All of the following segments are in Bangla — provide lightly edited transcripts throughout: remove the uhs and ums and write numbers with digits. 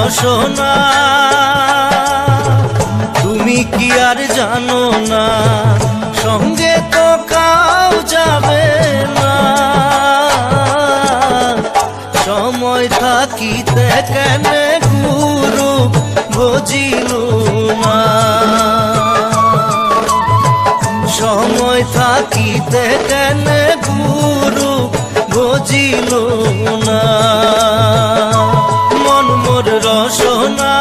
রসনা তুমি কি আর জানো না, সঙ্গে তো কাউ যাবে না। সময় থাকিতে কেন গুরু বুঝিল না, সময় থাকিতে কেন গুরু বুঝিল না। মন মোর রসনা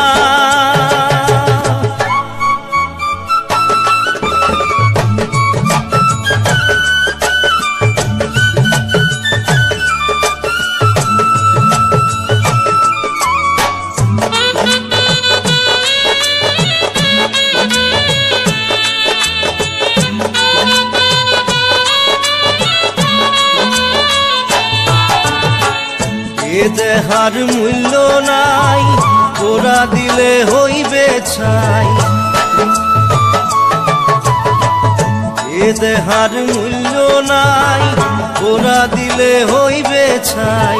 দেহার মূল্য নাই, তোরা দিলে হইবে ছাই। এ দেহার মূল্য নাই, তোরা দিলে হইবে ছাই।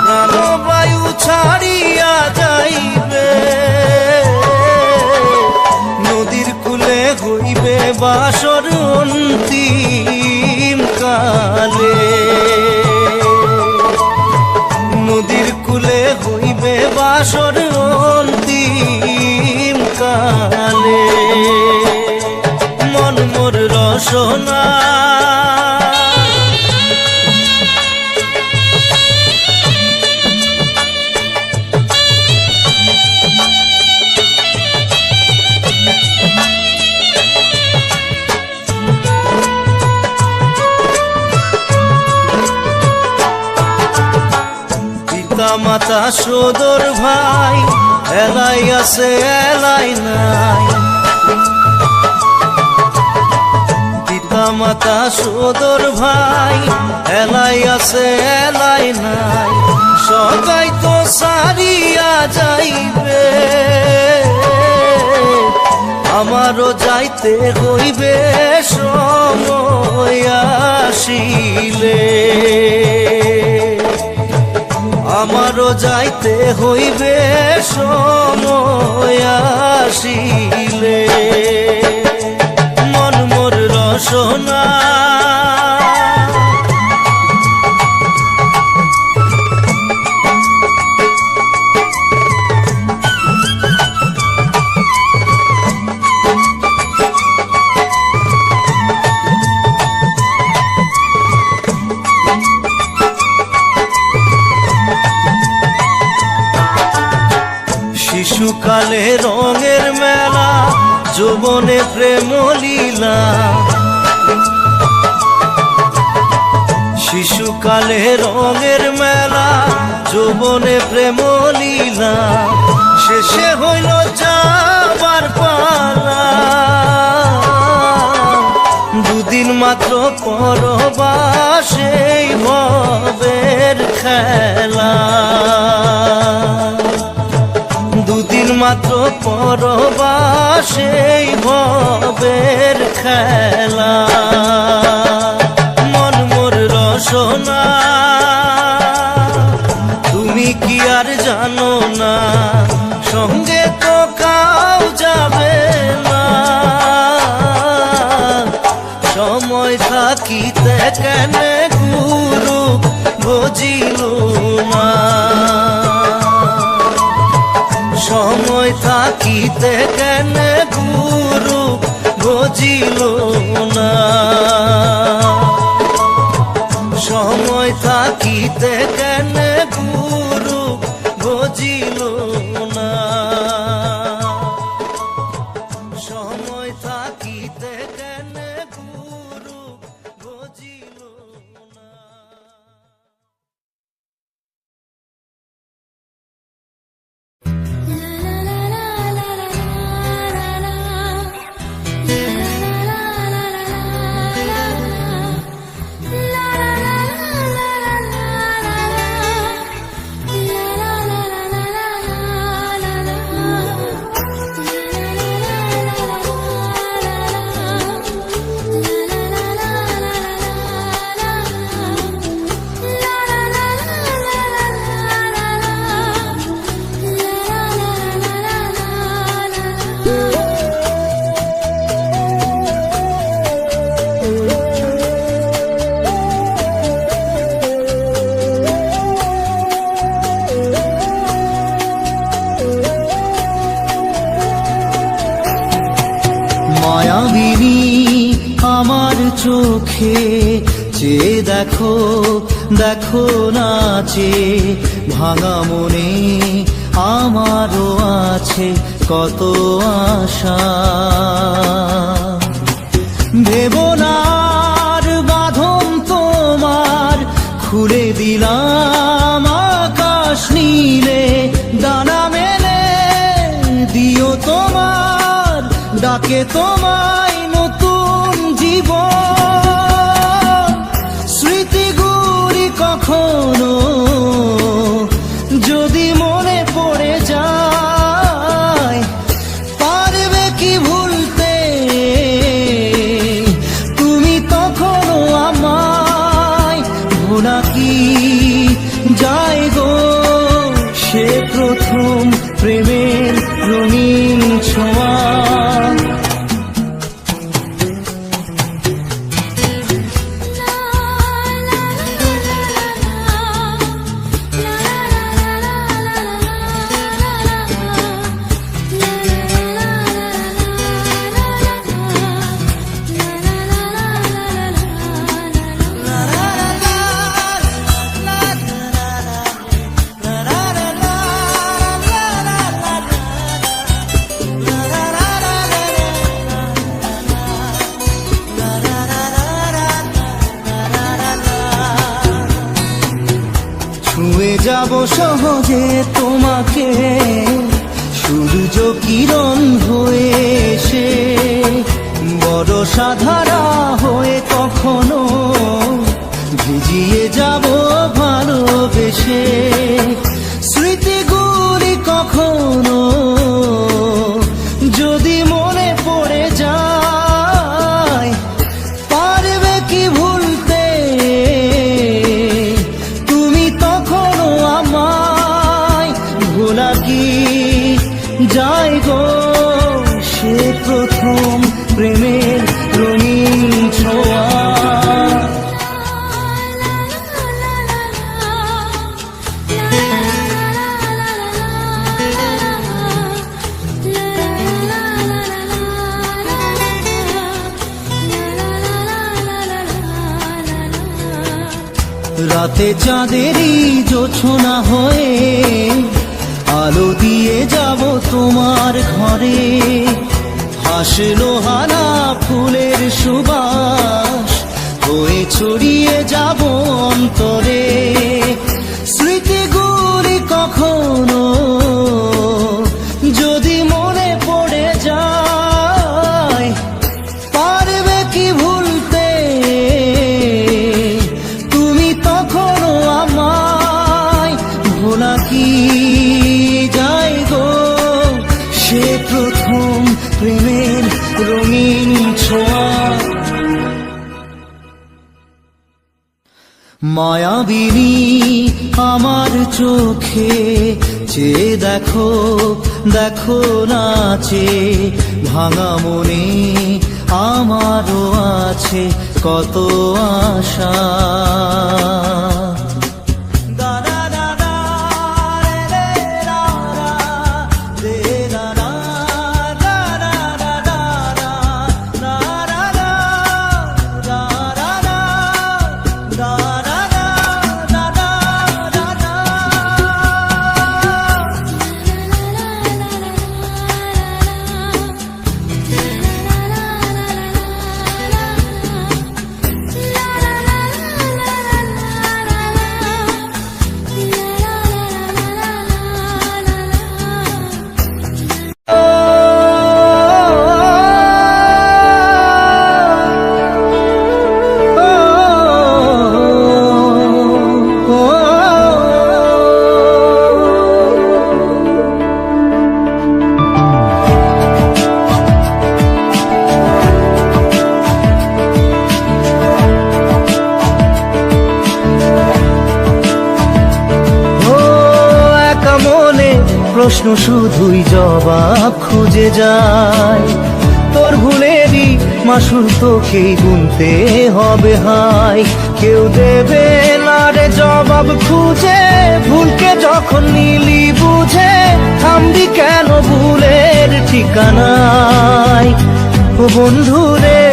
প্রাণবায়ু ছাড়িয়া যাইবে, নদীর কূলে হইবে বাসর অন্তিম কালে। নদীর কূলে হইবে বাসর অন্তিম কালে। মন মোর রসনা মাতা সদর ভাই, এলাই আছে এলাই নাই। পিতা মাতা সদর ভাই, এলাই আছে এলাই নাই। সবাই তো সারিয়া যাইবে, আমারও যাইতে হইবে সময় আসিলে। আমারও যাইতে হইবে সময় আসিলে। মন মোর রসনা শিশুকালে রঙের মেলা, যৌবনে প্রেম লীলা। শিশুকালে রঙের মেলা, যৌবনে প্রেম লীলা। শেষে হইল যাবার পালা, দুদিন মাত্র পরবাসে ভবের খেলা। দুদিন মাত্র পরবাসে ভবের খেলা। মন মোর রসনা তুমি কি আর জানো না, সঙ্গে তো কাউ যাবে না। সময় থাকিতে কেন গুরু বুঝিল না, সময় থাকিতে কেন গুরু বুঝিল না। সময় থাকিতে কেন গুরু বুঝিল না। সময় থাকিতে কেন গুরু বুঝিল না। la la la la চোখে চেয়ে দেখো, দেখো নাচে ভাঙা মনে আমারও আছে কত আশা। ভেবনার বাঁধন তোমার খুলে দিলাম আকাশ নীলে, ডানা মেলে দিও তোমার ডাকে তোমায় নতুন জীবন। স্মৃতিগুলি কখনো যদি মনে পড়ে যায়, পারবে কি ভুলতে তুমি তখনও আমায়? ভোলা কি যায় গো সে প্রথম প্রেমের রঙিন ছোঁয়া। ছুঁয়ে যাব সহজে তোমাকে সূর্য কিরণ হয়ে এসে, বড় সাধারা হয়ে কখনো ভিজিয়ে যাব ভালোবেসে। স্মৃতিগুলি কখনো যদি মনে পড়ে যায়, পারবে কি ভুলতে তুমি তখনও আমায়? ভোলা কি যায় গো সে প্রথম প্রেমের রঙিন ছোঁয়া। রাতে চাঁদেরই জোছনা হয়ে আলো দিয়ে যাব তোমার ঘরে, হাসলো হানা ফুলের সুবাস হয়ে ছড়িয়ে যাব অন্তরে। স্মৃতিগুলি কখনো যদি মনে পড়ে যায়, পারবে কি ভুলতে তুমি তখনও আমায়? ভোলা কি যায় গো সে প্রথম প্রেমের রঙিন ছোঁয়া। মায়াবিনী আমার চোখে চেয়ে দেখো, দেখো নাচে ভাঙা মনে আমারও আছে কত আশা। প্রশ্ন শুধুই জবাব খুঁজে যায়, তোর ভুলেরই মাসুল তোকেই গুনতে হবে হায়। কেউ দেবে না রে জবাব খুঁজে, ভুলকে যখন নিলি বুঝে থামবি কেন ভুলের ঠিকানায়? ও বন্ধু রে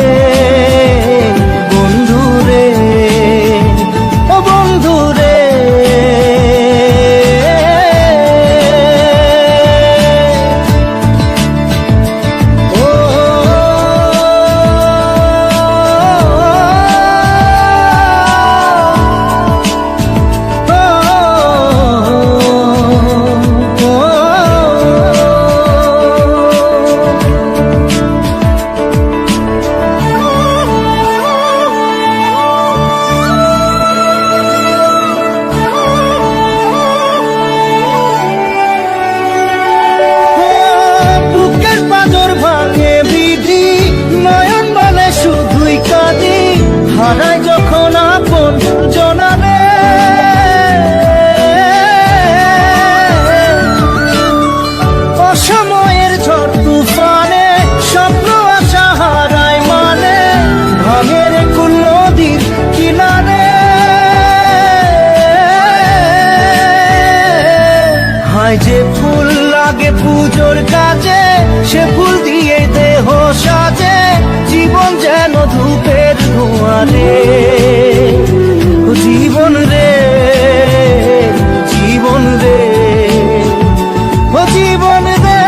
পুজোর কাজে সে ফুল দিয়ে দেহ সাজে, জীবন যেন ধূপের ধোঁয়ারে। জীবন রে, জীবন রে, ও জীবন রে।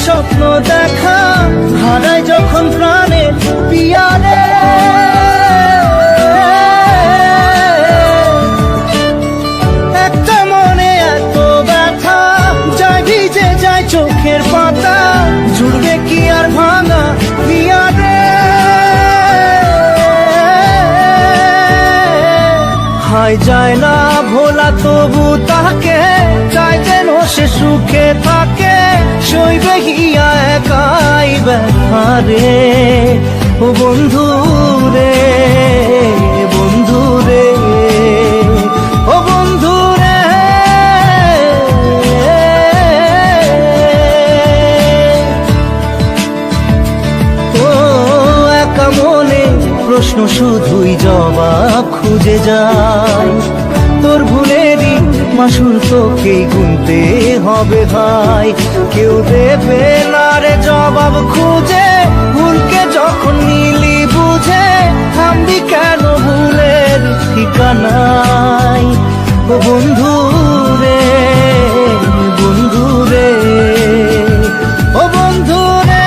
স্বপ্ন দেখা হারায় যখন প্রাণের পিয়ারে, একটা মনে এত ব্যথা যায় ভিজে যায় চোখের পাতা, জুড়বে কি আর ভাঙা পিয়ারে। হায় যায় না ভোলা তবু তাকে চাই যেন সে সুখে থাকে, সইবে হিয়া একাই ব্যথা রে। ও বন্ধু রে, বন্ধু রে, ও বন্ধু রে। ও একা মনে প্রশ্ন শুধুই জবাব খুঁজে যায়, তোর ভুলেরই মাসুল তোকেই গুনতে হবে ভাই। কেউ দেবে না রে জবাব খুঁজে, ভুলকে যখন নিলি বুঝে, থামবি কেন ভুলের ঠিকানায়। ও বন্ধু রে, বন্ধু রে, ও বন্ধু রে।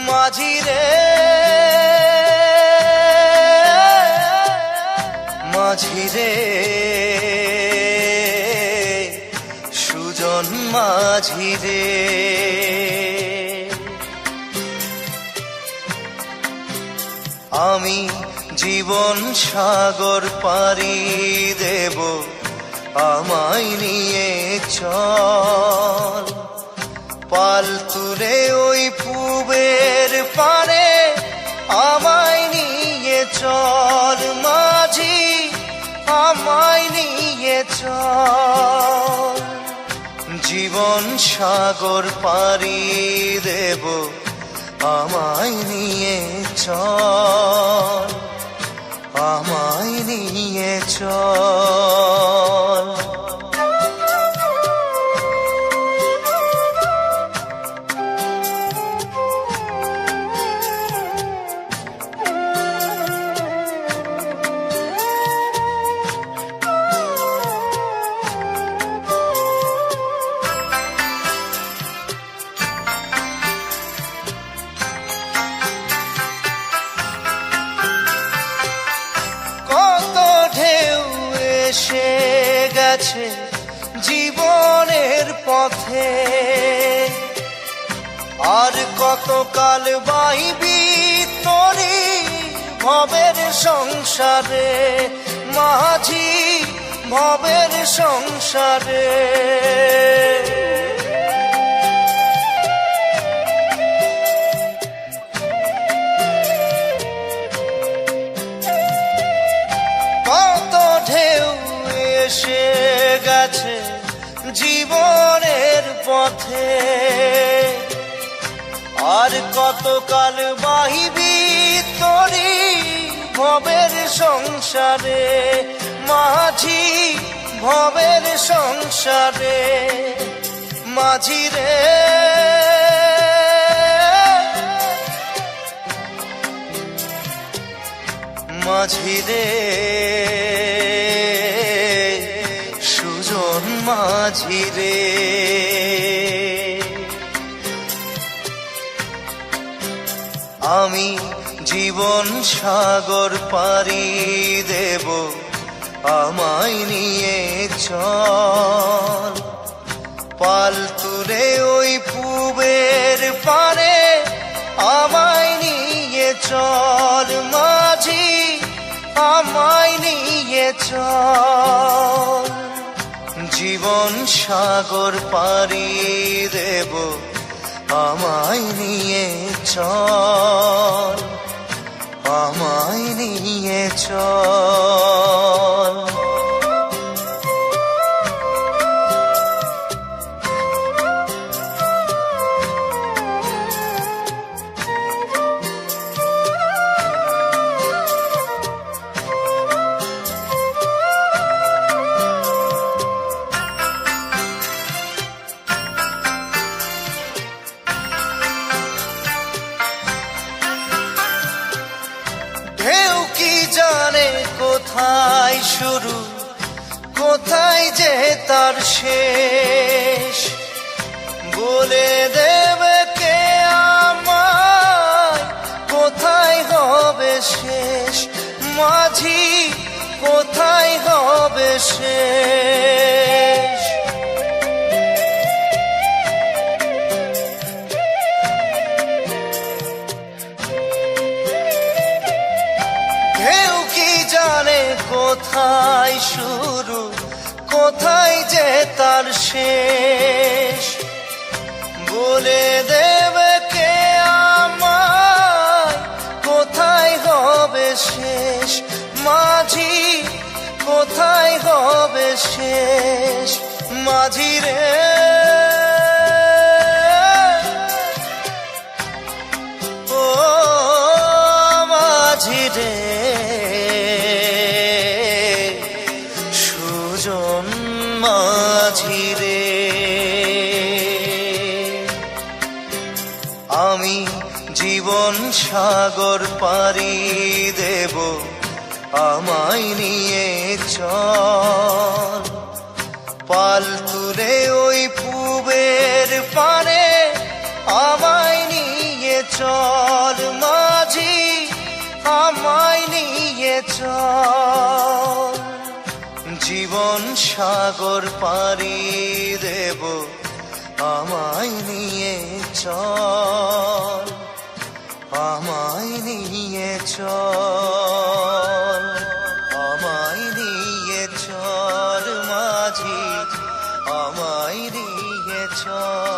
মাঝি রে, মাঝি রে, সুজন মাঝি রে। আমি জীবন সাগর পাড়ি দেব, আমায় নিয়ে চল। পাল তুলে ওই পুবের পারে আমায় নিয়ে চল মাঝি, আমায় নিয়ে চল। জীবন সাগর পাড়ি দেব, আমায় নিয়ে চল, আমায় নিয়ে চল। এসে গেছে জীবনের পথে, আর কতকাল বাইবি তোরি ভবের সংসারে মাঝি, ভবের সংসারে। জীবনের পথে। আর কতকাল বাহিবি তরি ভবের সংসারে, মাঝি ভবের সংসারে। মাঝি রে মাঝি রে সুজন মাঝি রে। আমি জীবন সাগর পাড়ি দেব, আমায় নিয়ে চল। পাল তুলে ওই পুবের পারে আমায় নিয়ে চল। মাঝি আমায় নিয়ে চল। জীবন সাগর পাড়ি দেব, আমায় নিয়ে চল, আমায় নিয়ে চল। ঢেউ কি জানে কোথায় শুরু, কোথায় যে তার শেষ, বলে দেবে কে আমায় কোথায় হবে শেষ। মাঝি কোথায় হবে শেষ। ঢেউ কি জানে কোথায় শুরু, কোথায় যে তার শেষ, বলে দেবে কে আমায় কোথায় হবে শেষ। মাঝি কোথায় হবে শেষ। মাঝি রে ও মাঝি রে সুজন মাঝি রে। আমি জীবন সাগর পাড়ি দেব, আমায় নিয়ে চল। পাল তুলে ওই পুবের পারে আমায় নিয়ে চল। মাঝি আমায় নিয়ে চল। জীবন সাগর পাড়ি দেব, আমায় নিয়ে চল, আমায় নিয়ে চল, আমায় নিয়ে চল। মাঝি আমায় নিয়ে চল।